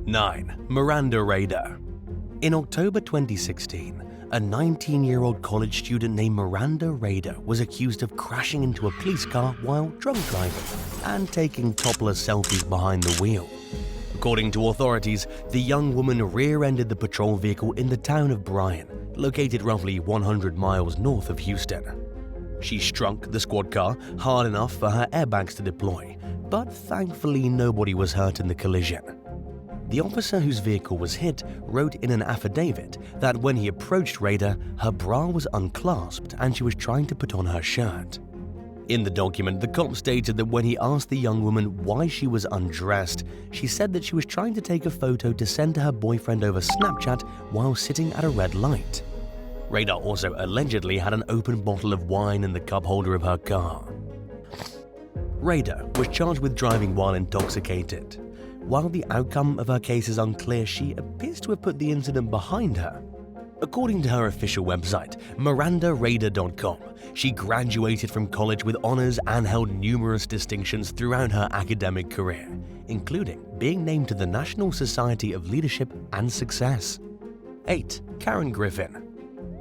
9. Miranda Rader. In October 2016, a 19-year-old college student named Miranda Rader was accused of crashing into a police car while drunk driving and taking topless selfies behind the wheel. According to authorities, the young woman rear-ended the patrol vehicle in the town of Bryan, located roughly 100 miles north of Houston. She struck the squad car hard enough for her airbags to deploy, but thankfully nobody was hurt in the collision. The officer whose vehicle was hit wrote in an affidavit that when he approached Rader, her bra was unclasped and she was trying to put on her shirt. In the document, the cop stated that when he asked the young woman why she was undressed, she said that she was trying to take a photo to send to her boyfriend over Snapchat while sitting at a red light. Rader also allegedly had an open bottle of wine in the cup holder of her car. Rader was charged with driving while intoxicated. While the outcome of her case is unclear, she appears to have put the incident behind her. According to her official website, MirandaRader.com, she graduated from college with honors and held numerous distinctions throughout her academic career, including being named to the National Society of Leadership and Success. 8. Karen Griffin.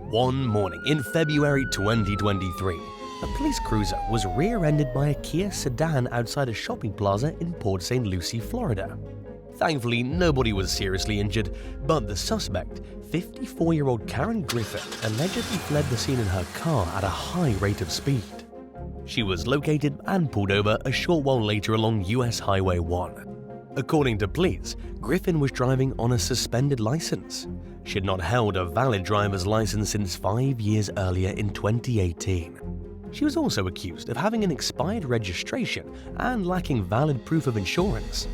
One morning in February 2023, a police cruiser was rear-ended by a Kia sedan outside a shopping plaza in Port St. Lucie, Florida. Thankfully, nobody was seriously injured, but the suspect, 54-year-old Karen Griffin, allegedly fled the scene in her car at a high rate of speed. She was located and pulled over a short while later along US Highway 1. According to police, Griffin was driving on a suspended license. She had not held a valid driver's license since 5 years earlier in 2018. She was also accused of having an expired registration and lacking valid proof of insurance.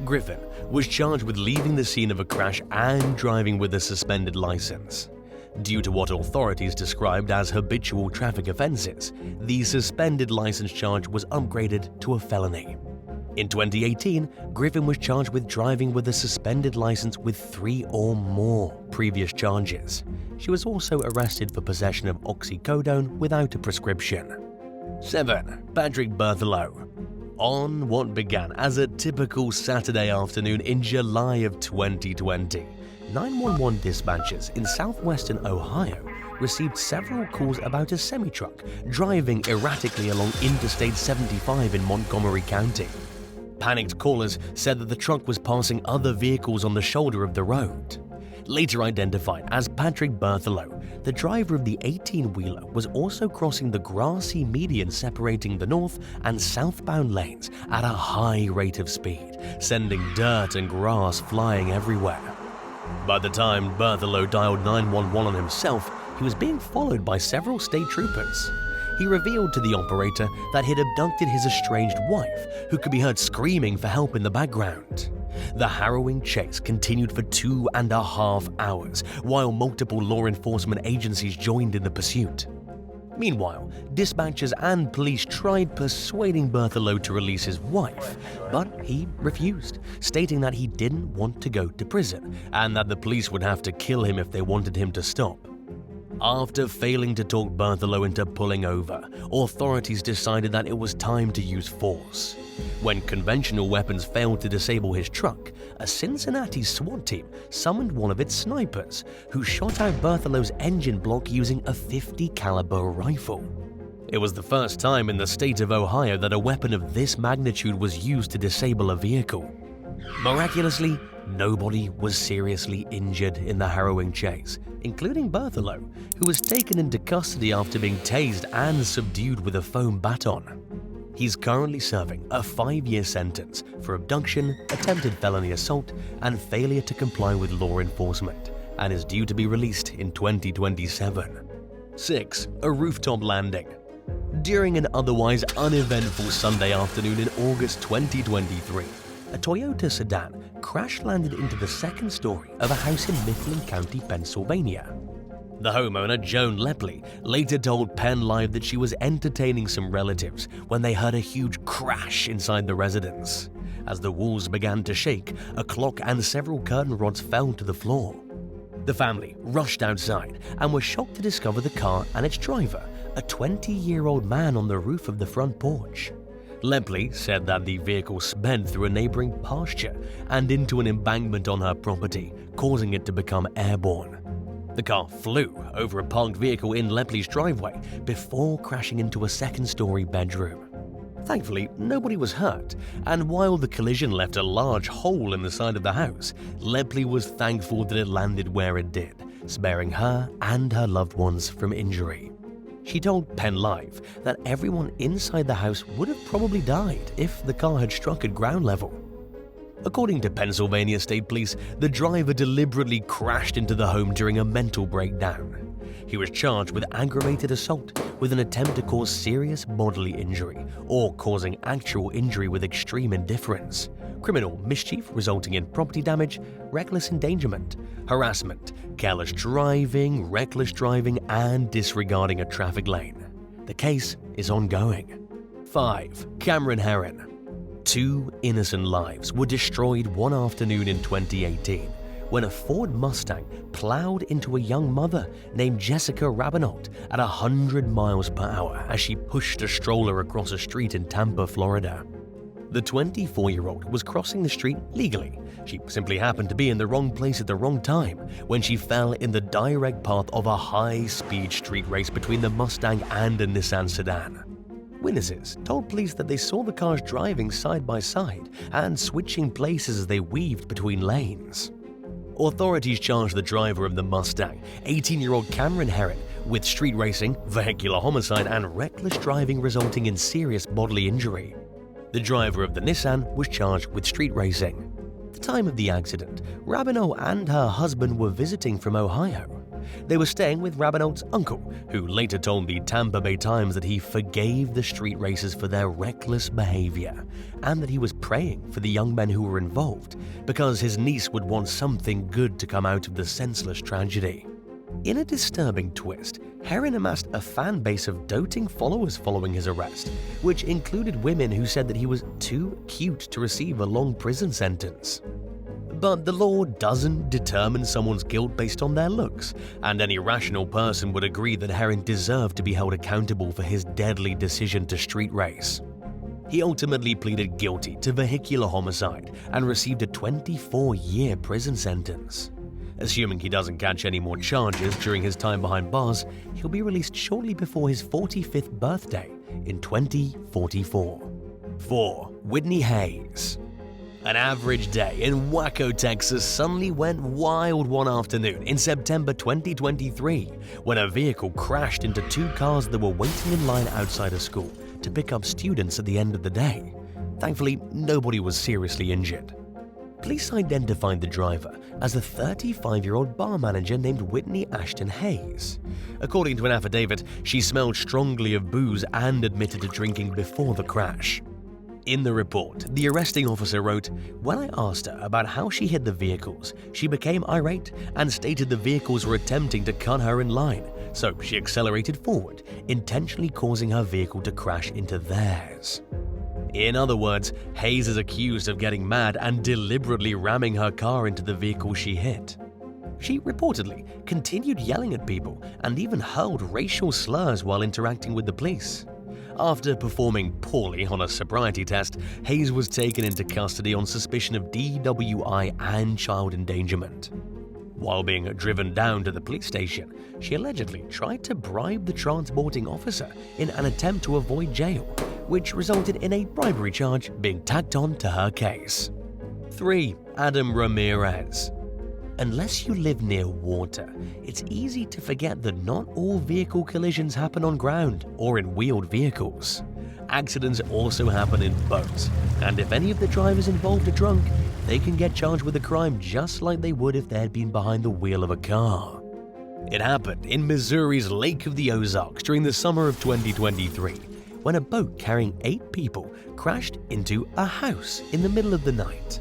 Griffin was charged with leaving the scene of a crash and driving with a suspended license. Due to what authorities described as habitual traffic offenses, the suspended license charge was upgraded to a felony. In 2018, Griffin was charged with driving with a suspended license with 3 or more previous charges. She was also arrested for possession of oxycodone without a prescription. 7. Patrick Berthelot. On what began as a typical Saturday afternoon in July of 2020, 911 dispatchers in southwestern Ohio received several calls about a semi-truck driving erratically along Interstate 75 in Montgomery County. Panicked callers said that the truck was passing other vehicles on the shoulder of the road. Later identified as Patrick Berthelot, the driver of the 18-wheeler was also crossing the grassy median separating the north and southbound lanes at a high rate of speed, sending dirt and grass flying everywhere. By the time Berthelot dialed 911 on himself, he was being followed by several state troopers. He revealed to the operator that he'd abducted his estranged wife, who could be heard screaming for help in the background. The harrowing chase continued for 2.5 hours, while multiple law enforcement agencies joined in the pursuit. Meanwhile, dispatchers and police tried persuading Berthelot to release his wife, but he refused, stating that he didn't want to go to prison and that the police would have to kill him if they wanted him to stop. After failing to talk Berthelot into pulling over, authorities decided that it was time to use force. When conventional weapons failed to disable his truck, a Cincinnati SWAT team summoned one of its snipers, who shot out Berthelot's engine block using a .50 caliber rifle. It was the first time in the state of Ohio that a weapon of this magnitude was used to disable a vehicle. Miraculously, nobody was seriously injured in the harrowing chase, including Berthelot, who was taken into custody after being tased and subdued with a foam baton. He's currently serving a 5-year sentence for abduction, attempted felony assault, and failure to comply with law enforcement, and is due to be released in 2027. 6. A rooftop landing. During an otherwise uneventful Sunday afternoon in August 2023, a Toyota sedan crash-landed into the second story of a house in Mifflin County, Pennsylvania. The homeowner, Joan Lepley, later told Penn Live that she was entertaining some relatives when they heard a huge crash inside the residence. As the walls began to shake, a clock and several curtain rods fell to the floor. The family rushed outside and were shocked to discover the car and its driver, a 20-year-old man on the roof of the front porch. Lepley said that the vehicle sped through a neighboring pasture and into an embankment on her property, causing it to become airborne. The car flew over a parked vehicle in Lepley's driveway before crashing into a second-story bedroom. Thankfully, nobody was hurt, and while the collision left a large hole in the side of the house, Lepley was thankful that it landed where it did, sparing her and her loved ones from injury. She told Penn Live that everyone inside the house would have probably died if the car had struck at ground level. According to Pennsylvania State Police, the driver deliberately crashed into the home during a mental breakdown. He was charged with aggravated assault with an attempt to cause serious bodily injury or causing actual injury with extreme indifference, criminal mischief resulting in property damage, reckless endangerment, harassment, careless driving, reckless driving, and disregarding a traffic lane. The case is ongoing. 5. Cameron Herron. 2 innocent lives were destroyed one afternoon in 2018 when a Ford Mustang plowed into a young mother named Jessica Rabinault at 100 miles per hour as she pushed a stroller across a street in Tampa, Florida. The 24-year-old was crossing the street legally. She simply happened to be in the wrong place at the wrong time when she fell in the direct path of a high-speed street race between the Mustang and a Nissan sedan. Witnesses told police that they saw the cars driving side by side and switching places as they weaved between lanes. Authorities charged the driver of the Mustang, 18-year-old Cameron Herron, with street racing, vehicular homicide, and reckless driving resulting in serious bodily injury. The driver of the Nissan was charged with street racing. At the time of the accident, Rabinault and her husband were visiting from Ohio. They were staying with Rabinault's uncle, who later told the Tampa Bay Times that he forgave the street racers for their reckless behavior and that he was praying for the young men who were involved because his niece would want something good to come out of the senseless tragedy. In a disturbing twist, Herron amassed a fan base of doting followers following his arrest, which included women who said that he was too cute to receive a long prison sentence. But the law doesn't determine someone's guilt based on their looks, and any rational person would agree that Herron deserved to be held accountable for his deadly decision to street race. He ultimately pleaded guilty to vehicular homicide and received a 24-year prison sentence. Assuming he doesn't catch any more charges during his time behind bars, he'll be released shortly before his 45th birthday in 2044. 4. Whitney Hayes. An average day in Waco, Texas suddenly went wild one afternoon in September 2023 when a vehicle crashed into 2 cars that were waiting in line outside a school to pick up students at the end of the day. Thankfully, nobody was seriously injured. Police identified the driver as a 35-year-old bar manager named Whitney Ashton Hayes. According to an affidavit, she smelled strongly of booze and admitted to drinking before the crash. In the report, the arresting officer wrote, "When I asked her about how she hit the vehicles, she became irate and stated the vehicles were attempting to cut her in line, so she accelerated forward, intentionally causing her vehicle to crash into theirs." In other words, Hayes is accused of getting mad and deliberately ramming her car into the vehicle she hit. She reportedly continued yelling at people and even hurled racial slurs while interacting with the police. After performing poorly on a sobriety test, Hayes was taken into custody on suspicion of DWI and child endangerment. While being driven down to the police station, she allegedly tried to bribe the transporting officer in an attempt to avoid jail, which resulted in a bribery charge being tacked on to her case. 3. Adam Ramirez. Unless you live near water, it's easy to forget that not all vehicle collisions happen on ground or in wheeled vehicles. Accidents also happen in boats, and if any of the drivers involved are drunk, they can get charged with a crime just like they would if they had been behind the wheel of a car. It happened in Missouri's Lake of the Ozarks during the summer of 2023, when a boat carrying 8 people crashed into a house in the middle of the night.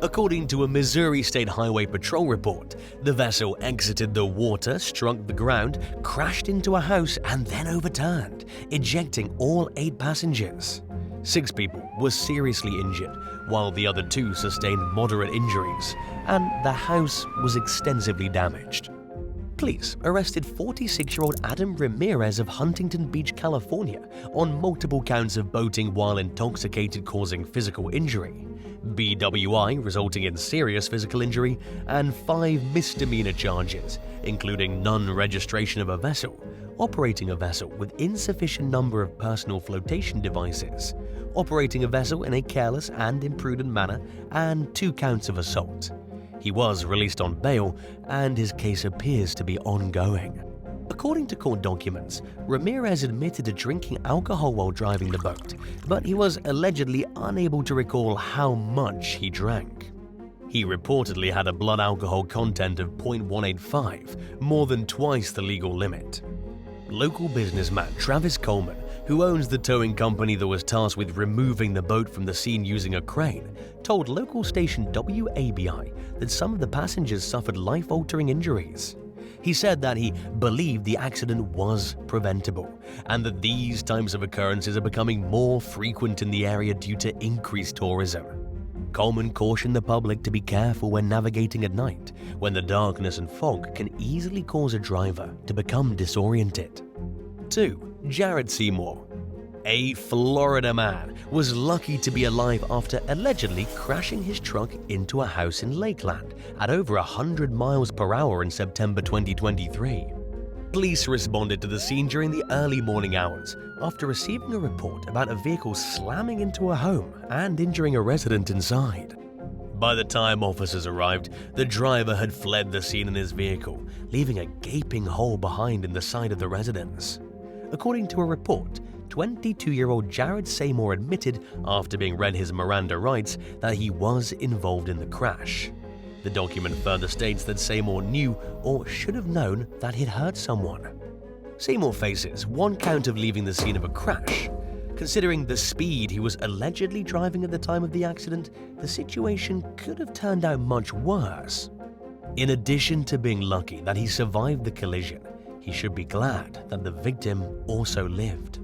According to a Missouri State Highway Patrol report, the vessel exited the water, struck the ground, crashed into a house, and then overturned, ejecting all 8 passengers. 6 people were seriously injured, while the other 2 sustained moderate injuries, and the house was extensively damaged. Police arrested 46-year-old Adam Ramirez of Huntington Beach, California, on multiple counts of boating while intoxicated causing physical injury, BWI resulting in serious physical injury, and 5 misdemeanor charges, including non-registration of a vessel, operating a vessel with insufficient number of personal flotation devices, operating a vessel in a careless and imprudent manner, and 2 counts of assault. He was released on bail, and his case appears to be ongoing. According to court documents, Ramirez admitted to drinking alcohol while driving the boat, but he was allegedly unable to recall how much he drank. He reportedly had a blood alcohol content of 0.185, more than twice the legal limit. Local businessman Travis Coleman, who owns the towing company that was tasked with removing the boat from the scene using a crane, told local station WABI that some of the passengers suffered life-altering injuries. He said that he believed the accident was preventable and that these types of occurrences are becoming more frequent in the area due to increased tourism. Coleman cautioned the public to be careful when navigating at night, when the darkness and fog can easily cause a driver to become disoriented. 2. Jared Seymour. A Florida man was lucky to be alive after allegedly crashing his truck into a house in Lakeland at over 100 miles per hour in September 2023. Police responded to the scene during the early morning hours after receiving a report about a vehicle slamming into a home and injuring a resident inside. By the time officers arrived, the driver had fled the scene in his vehicle, leaving a gaping hole behind in the side of the residence. According to a report, 22-year-old Jared Seymour admitted, after being read his Miranda rights, that he was involved in the crash. The document further states that Seymour knew or should have known that he'd hurt someone. Seymour faces 1 count of leaving the scene of a crash. Considering the speed he was allegedly driving at the time of the accident, the situation could have turned out much worse. In addition to being lucky that he survived the collision, he should be glad that the victim also lived.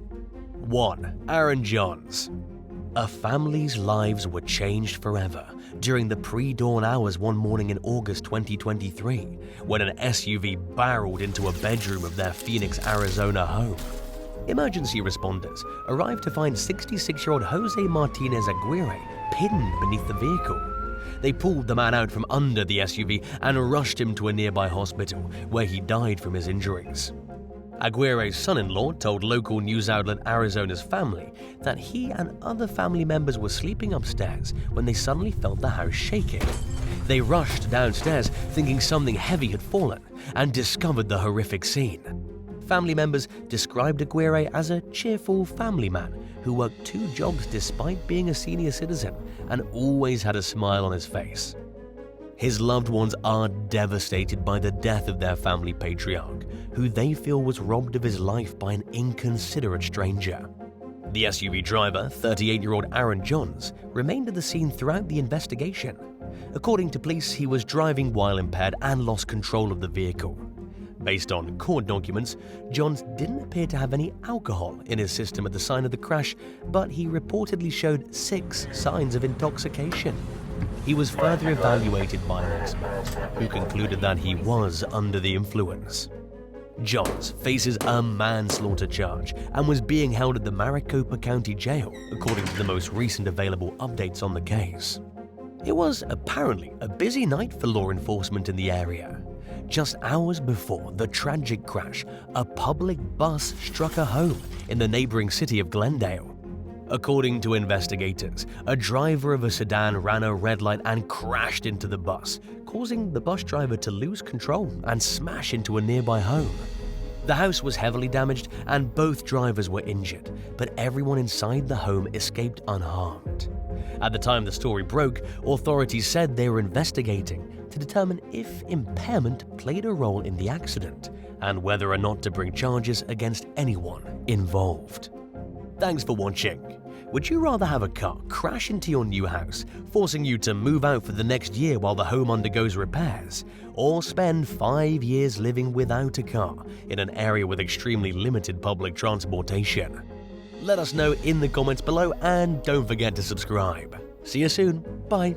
1. Aaron Johns. A family's lives were changed forever during the pre-dawn hours one morning in August 2023 when an SUV barreled into a bedroom of their Phoenix, Arizona home. Emergency responders arrived to find 66-year-old Jose Martinez Aguirre pinned beneath the vehicle. They pulled the man out from under the SUV and rushed him to a nearby hospital where he died from his injuries. Aguirre's son-in-law told local news outlet Arizona's Family that he and other family members were sleeping upstairs when they suddenly felt the house shaking. They rushed downstairs thinking something heavy had fallen and discovered the horrific scene. Family members described Aguirre as a cheerful family man who worked 2 jobs despite being a senior citizen and always had a smile on his face. His loved ones are devastated by the death of their family patriarch, who they feel was robbed of his life by an inconsiderate stranger. The SUV driver, 38-year-old Aaron Johns, remained at the scene throughout the investigation. According to police, he was driving while impaired and lost control of the vehicle. Based on court documents, Johns didn't appear to have any alcohol in his system at the time of the crash, but he reportedly showed 6 signs of intoxication. He was further evaluated by an expert, who concluded that he was under the influence. Johns faces a manslaughter charge and was being held at the Maricopa County Jail, according to the most recent available updates on the case. It was apparently a busy night for law enforcement in the area. Just hours before the tragic crash, a public bus struck a home in the neighboring city of Glendale. According to investigators, a driver of a sedan ran a red light and crashed into the bus, causing the bus driver to lose control and smash into a nearby home. The house was heavily damaged and both drivers were injured, but everyone inside the home escaped unharmed. At the time the story broke, authorities said they were investigating to determine if impairment played a role in the accident and whether or not to bring charges against anyone involved. Thanks for watching. Would you rather have a car crash into your new house, forcing you to move out for the next year while the home undergoes repairs, or spend 5 years living without a car in an area with extremely limited public transportation? Let us know in the comments below and don't forget to subscribe. See you soon. Bye.